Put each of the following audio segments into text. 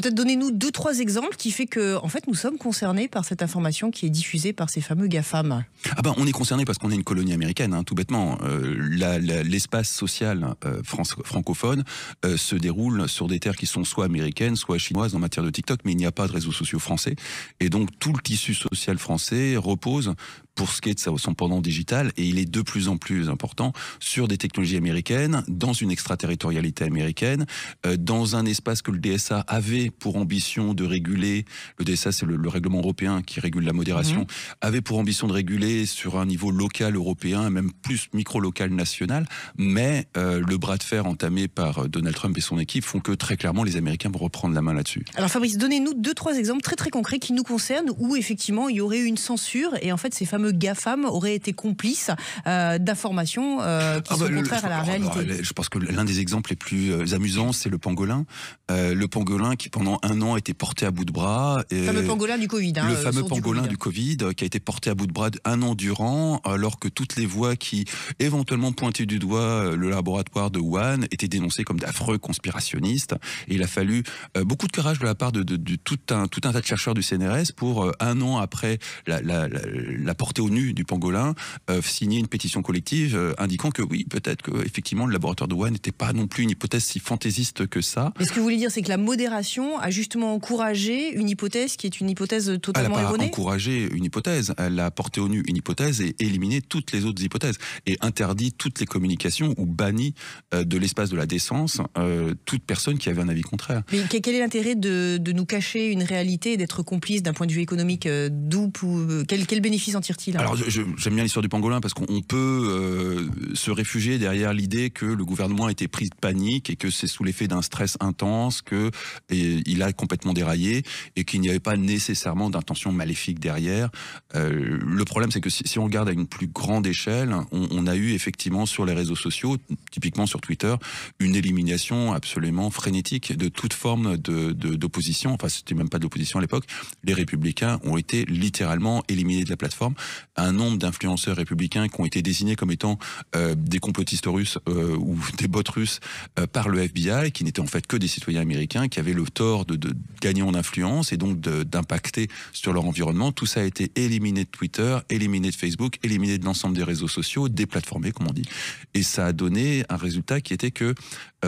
Peut-être donnez-nous 2-3 exemples qui fait que, en fait, nous sommes concernés par cette information qui est diffusée par ces fameux GAFAM. Ah ben, on est concerné parce qu'on est une colonie américaine, hein, tout bêtement. L'espace social francophone se déroule sur des terres qui sont soit américaines, soit chinoises en matière de TikTok, mais il n'y a pas de réseaux sociaux français. Et donc tout le tissu social français repose, pour ce qui est de son pendant digital, et il est de plus en plus important, sur des technologies américaines, dans une extraterritorialité américaine, dans un espace que le DSA avait pour ambition de réguler. Le DSA, c'est le règlement européen qui régule la modération, avait pour ambition de réguler sur un niveau local européen, même plus micro-local national, mais le bras de fer entamé par Donald Trump et son équipe font que très clairement les Américains vont reprendre la main là-dessus. Alors Fabrice, donnez-nous 2-3 exemples très concrets qui nous concernent, où effectivement il y aurait eu une censure et en fait ces fameux GAFAM auraient été complices d'informations qui sont contraires à la réalité. Je pense que l'un des exemples les plus amusants, c'est le pangolin. Le pangolin qui pendant un an a été porté à bout de bras. Le fameux pangolin du Covid. Le fameux pangolin du Covid qui a été porté à bout de bras un an durant, alors que toutes les voix qui éventuellement pointaient du doigt le laboratoire de Wuhan étaient dénoncées comme d'affreux conspirationnistes. Et il a fallu beaucoup de courage de la part de tout un tas de chercheurs du CNRS pour, un an après la portée au nu du pangolin, signer une pétition collective indiquant que oui, peut-être que effectivement le laboratoire de Wuhan n'était pas non plus une hypothèse si fantaisiste que ça. Mais ce que vous voulez dire, c'est que la modération a justement encouragé une hypothèse qui est une hypothèse totalement erronée. Elle n'a pas encouragé une hypothèse, elle a porté au nu une hypothèse et éliminé toutes les autres hypothèses et interdit toutes les communications ou banni de l'espace de la décence toute personne qui avait un avis contraire. Mais quel est l'intérêt de nous cacher une réalité et d'être complice d'un point de vue économique? Quel bénéfice en tire-t-il? Alors j'aime bien l'histoire du pangolin parce qu'on peut se réfugier derrière l'idée que le gouvernement a été pris de panique et que c'est sous l'effet d'un stress intense qu'il a complètement déraillé et qu'il n'y avait pas nécessairement d'intention maléfique derrière. Le problème, c'est que si on regarde à une plus grande échelle, on a eu effectivement sur les réseaux sociaux, typiquement sur Twitter, une élimination absolument frénétique de toute forme d'opposition. Enfin, c'était même pas de l'opposition à l'époque. Les Républicains ont été littéralement éliminés de la plateforme. Un nombre d'influenceurs républicains qui ont été désignés comme étant des complotistes russes ou des bots russes par le FBI, qui n'étaient en fait que des citoyens américains, qui avaient le tort de gagner en influence et donc d'impacter sur leur environnement. Tout ça a été éliminé de Twitter, éliminé de Facebook, éliminé de l'ensemble des réseaux sociaux, déplatformé comme on dit. Et ça a donné un résultat qui était que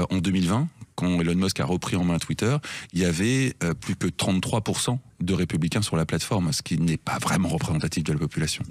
en 2020, quand Elon Musk a repris en main Twitter, il y avait plus que 33% de républicains sur la plateforme, ce qui n'est pas vraiment représentatif de la population.